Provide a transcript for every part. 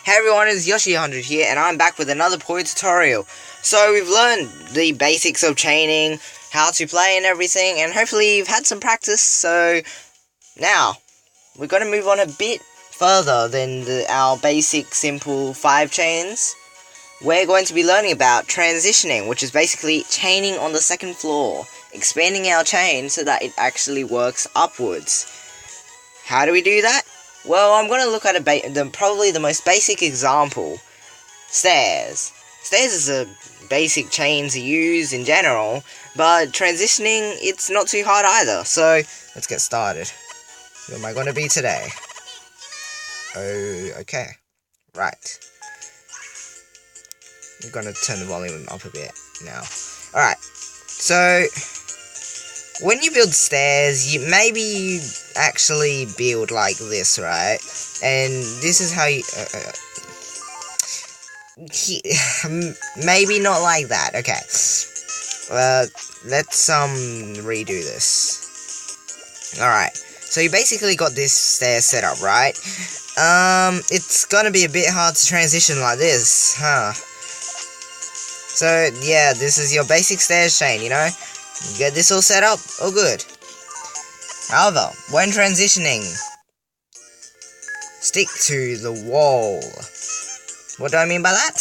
Hey everyone, it's Yoshi100 here, and I'm back with another Puyo tutorial. So we've learned the basics of chaining, how to play and everything, and hopefully you've had some practice. So now, we're going to move on a bit further than our basic simple 5 chains. We're going to be learning about transitioning, which is basically chaining on the second floor, expanding our chain so that it actually works upwards. How do we do that? Well, I'm going to look at probably the most basic example, stairs. Stairs is a basic chain to use in general, but transitioning, it's not too hard either. So, let's get started. Who am I going to be today? Oh, okay. Right. I'm going to turn the volume up a bit now. Alright, so when you build stairs, you actually build like this, right? And this is how you... maybe not like that, okay. Let's redo this. Alright, so you basically got this stair set up, right? It's gonna be a bit hard to transition like this, huh? So, yeah, this is your basic stairs chain, you know? You get this all set up, all good. However, when transitioning, stick to the wall. What do I mean by that?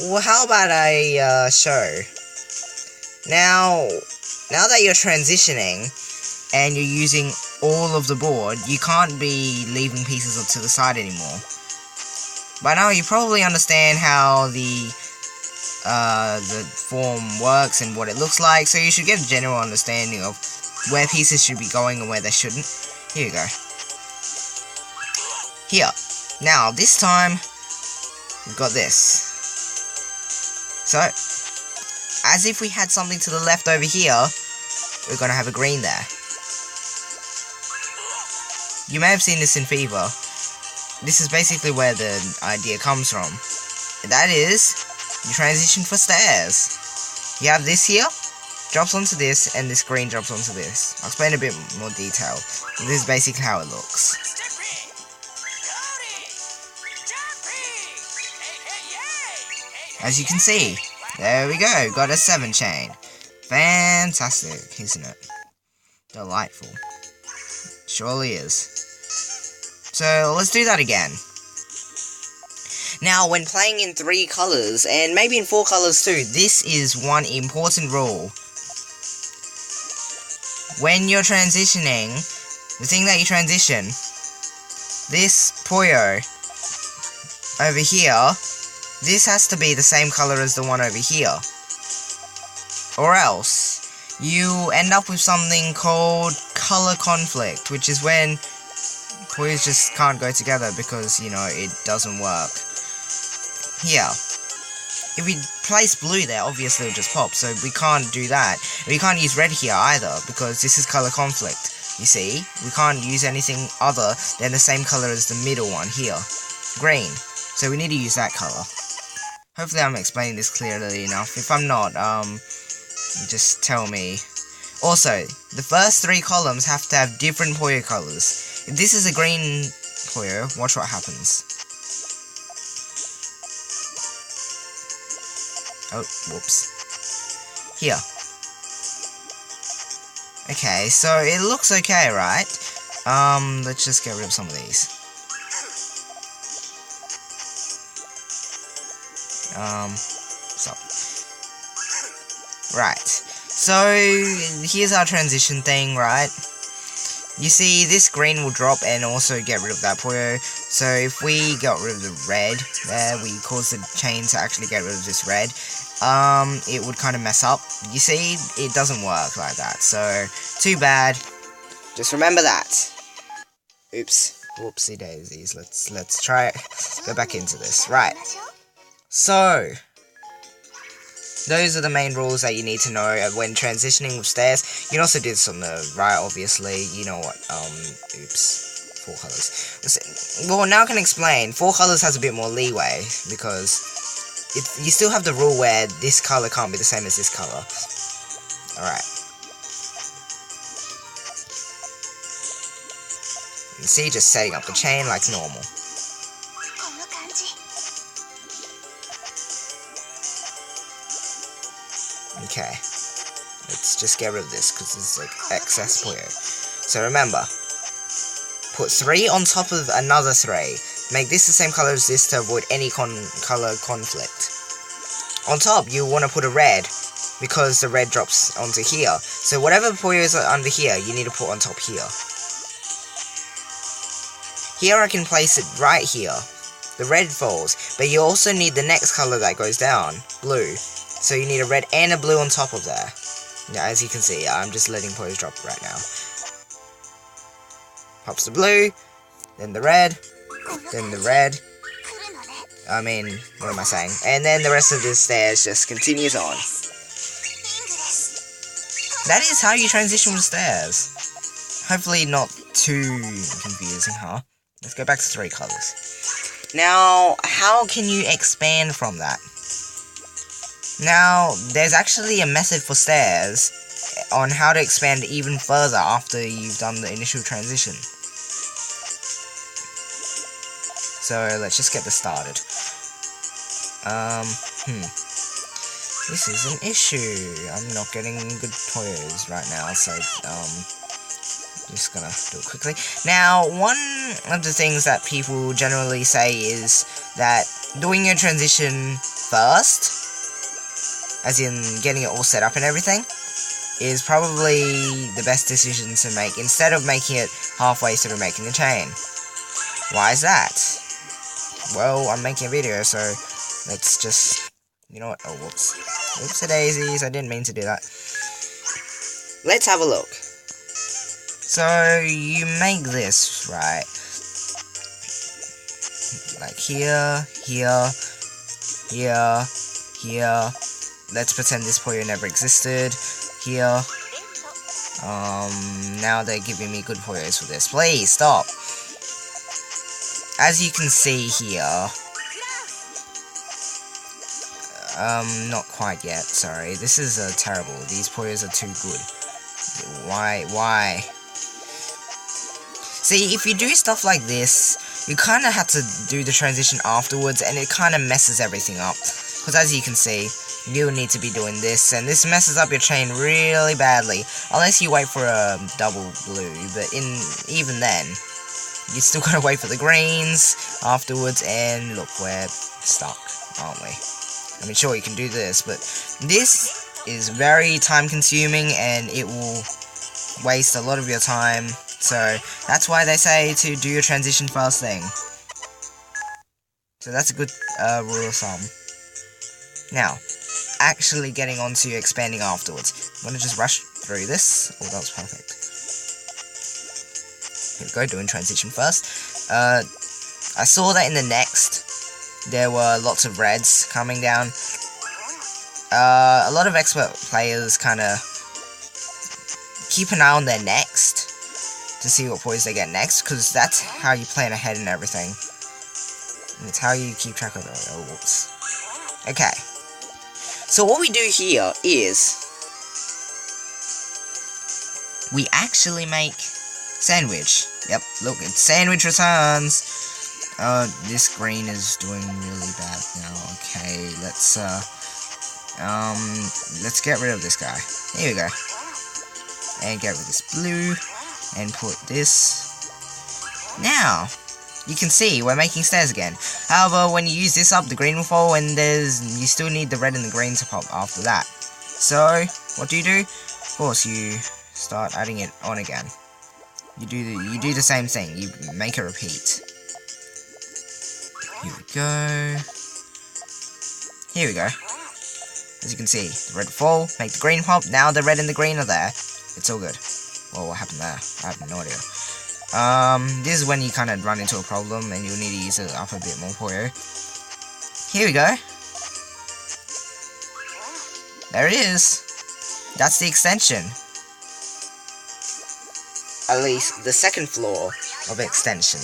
Well, how about I show? Now that you're transitioning and you're using all of the board, you can't be leaving pieces to the side anymore. By now, you probably understand how the form works and what it looks like, so you should get a general understanding of where pieces should be going and where they shouldn't. Here you go. Here. Now, this time, we've got this. So, as if we had something to the left over here, we're gonna have a green there. You may have seen this in Fever. This is basically where the idea comes from. And that is, you transition for stairs. You have this here, drops onto this, and this green drops onto this. I'll explain a bit more detail. This is basically how it looks. As you can see, there we go, got a 7 chain. Fantastic, isn't it? Delightful. Surely is. So, let's do that again. Now, when playing in 3 colors, and maybe in 4 colors too, this is one important rule. When you're transitioning, the thing that you transition, this Puyo over here, this has to be the same color as the one over here. Or else, you end up with something called color conflict, which is when Puyos just can't go together because, you know, it doesn't work. Here, if we place blue there, obviously it'll just pop, so we can't do that. We can't use red here either, because this is color conflict. You see, we can't use anything other than the same color as the middle one here, green. So we need to use that color. Hopefully I'm explaining this clearly enough. If I'm not, just tell me. Also, the first 3 columns have to have different Puyo colors. If this is a green Puyo, watch what happens. Oh, whoops. Here. Okay, so it looks okay, right? Let's just get rid of some of these. Right. So, here's our transition thing, right? You see, this green will drop and also get rid of that Puyo. So if we got rid of the red there, we cause the chain to actually get rid of this red, it would kind of mess up. You see, it doesn't work like that. So, too bad. Just remember that. Oops. Whoopsie daisies. Let's try it. Let's go back into this. Right. So, those are the main rules that you need to know when transitioning with stairs. You can also do this on the right, obviously. You know what, oops. 4 colors. Well, now I can explain. 4 colors has a bit more leeway, because you still have the rule where this color can't be the same as this color. Alright. You see, just setting up the chain like normal. Okay. Let's just get rid of this because it's like excess Puyo. So remember, put 3 on top of another 3. Make this the same color as this to avoid any color conflict. On top, you want to put a red, because the red drops onto here. So whatever Puyo is under here, you need to put on top here. Here I can place it right here. The red falls, but you also need the next color that goes down, blue. So you need a red and a blue on top of there. Now, as you can see, I'm just letting Puyo drop right now. Pops the blue, then the red, then the red. I mean, what am I saying? And then the rest of the stairs just continues on. That is how you transition with stairs. Hopefully not too confusing, huh? Let's go back to 3 colors. Now, how can you expand from that? Now, there's actually a method for stairs on how to expand even further after you've done the initial transition. So, let's just get this started. This is an issue. I'm not getting good Puyos right now, so, just gonna do it quickly. Now, one of the things that people generally say is that doing your transition first, as in getting it all set up and everything, is probably the best decision to make, instead of making it halfway through making the chain. Why is that? Well, I'm making a video, so let's just, you know what, oh whoops, whoops-a-daisies, I didn't mean to do that. Let's have a look. So, you make this, right, like here, here, here, here. Let's pretend this Puyo never existed. Here. Now they're giving me good Puyos for this. Please, stop. As you can see here. Not quite yet, sorry. This is, terrible. These Puyos are too good. Why? See, if you do stuff like this, you kinda have to do the transition afterwards, and it kinda messes everything up. Because as you can see, you need to be doing this, and this messes up your chain really badly, unless you wait for a double blue, but even then, you still gotta wait for the greens afterwards, and look, we're stuck, aren't we? I mean, sure, you can do this, but this is very time consuming, and it will waste a lot of your time, so that's why they say to do your transition first thing. So that's a good rule of thumb. Now, actually getting onto expanding afterwards. I'm gonna just rush through this. Oh, that was perfect. Here we go, doing transition first. I saw that in the next, there were lots of reds coming down. A lot of expert players kinda keep an eye on their next to see what Puyos they get next, because that's how you plan ahead and everything. And it's how you keep track of it. Oh, whoops. Okay. So what we do here is we actually make sandwich. Yep, look, it's sandwich returns. This green is doing really bad now. Okay, let's get rid of this guy. Here we go. And get rid of this blue and put this. Now, you can see we're making stairs again. However, when you use this up, the green will fall, and you still need the red and the green to pop after that. So, what do? Of course, you start adding it on again. You do the same thing. You make a repeat. Here we go. Here we go. As you can see, the red fall, make the green pop. Now the red and the green are there. It's all good. Well, what happened there? I have no idea. This is when you kind of run into a problem and you'll need to use it up a bit more Puyo. Here we go. There it is. That's the extension. At least the second floor of extension.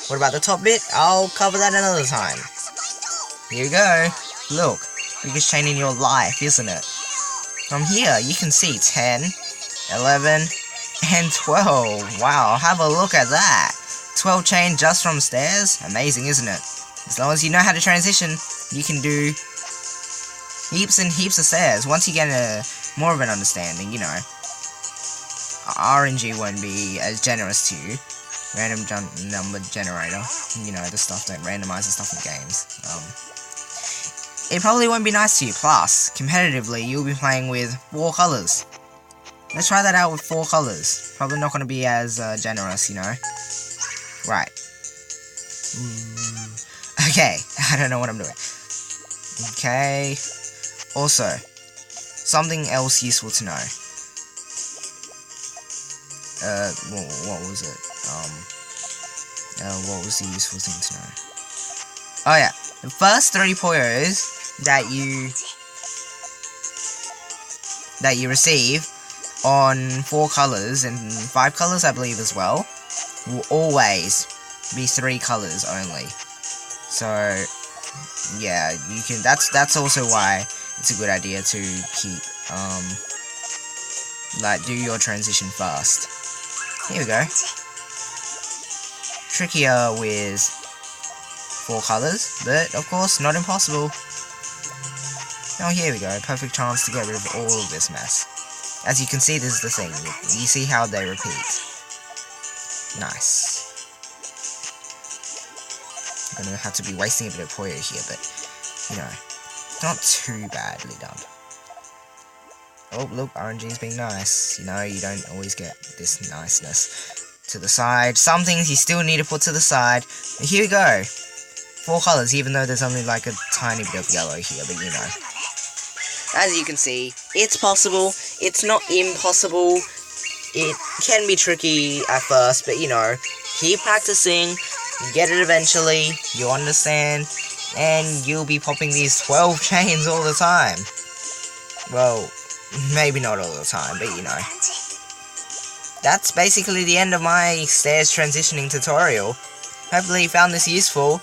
What about the top bit? I'll cover that another time. Here we go. Look, biggest chain in your life, isn't it? From here, you can see 10, 11, and 12. Wow, have a look at that. 12 chain just from stairs. Amazing, isn't it? As long as you know how to transition, you can do heaps and heaps of stairs. Once you get more of an understanding, you know, RNG won't be as generous to you. Random number generator, you know, the stuff that randomizes stuff in games. It probably won't be nice to you. Plus, competitively, you'll be playing with 4 colors. Let's try that out with 4 colors. Probably not going to be as generous, you know. Right. Okay, I don't know what I'm doing. Okay. Also, something else useful to know. What was it? What was the useful thing to know? Oh yeah, the first 3 Puyos that you receive on 4 colors and 5 colors, I believe as well, will always be 3 colors only. So yeah, you can. That's also why it's a good idea to keep like do your transition first. Here we go. Trickier with 4 colors, but of course not impossible. Oh, here we go. Perfect chance to get rid of all of this mess. As you can see, this is the thing. You see how they repeat. Nice. I'm gonna have to be wasting a bit of Puyo here, but you know, not too badly done. Oh, look, RNG's being nice. You know, you don't always get this niceness. To the side. Some things you still need to put to the side. But here we go. 4 colors, even though there's only like a tiny bit of yellow here, but you know. As you can see, it's possible. It's not impossible. It can be tricky at first, but you know, keep practicing. You get it eventually. You understand. And you'll be popping these 12 chains all the time. Well, maybe not all the time, but you know. That's basically the end of my stairs transitioning tutorial. Hopefully you found this useful,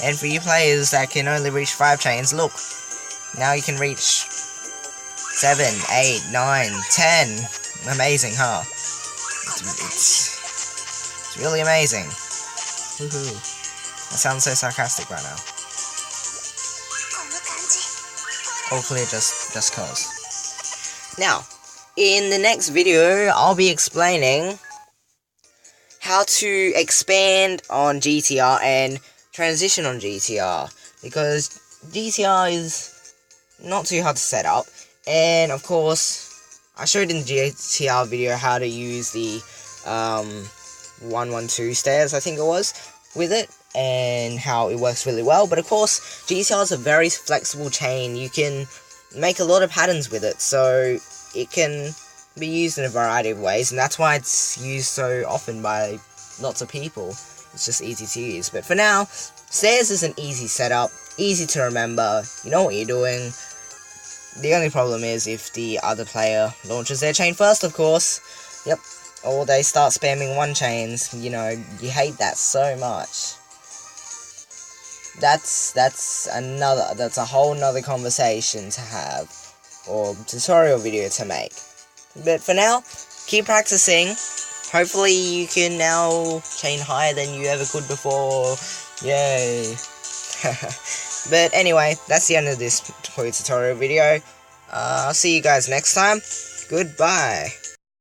and for you players that can only reach 5 chains, look, now you can reach 7, 8, 9, 10. Amazing, huh? It's really amazing. Woohoo. I sound so sarcastic right now. Hopefully just cause. Now, in the next video, I'll be explaining how to expand on GTR and transition on GTR, because GTR is not too hard to set up, and of course, I showed in the GTR video how to use the 112 stairs, I think it was, with it, and how it works really well. But of course, GTR is a very flexible chain. You can make a lot of patterns with it, so it can be used in a variety of ways, and that's why it's used so often by lots of people. It's just easy to use. But for now, stairs is an easy setup, easy to remember, you know what you're doing. The only problem is if the other player launches their chain first, of course. Yep. Or they start spamming 1 chains, you know, you hate that so much. That's a whole nother conversation to have, or tutorial video to make. But for now, keep practicing. Hopefully you can now chain higher than you ever could before. Yay. But anyway, that's the end of this tutorial video. I'll see you guys next time. Goodbye.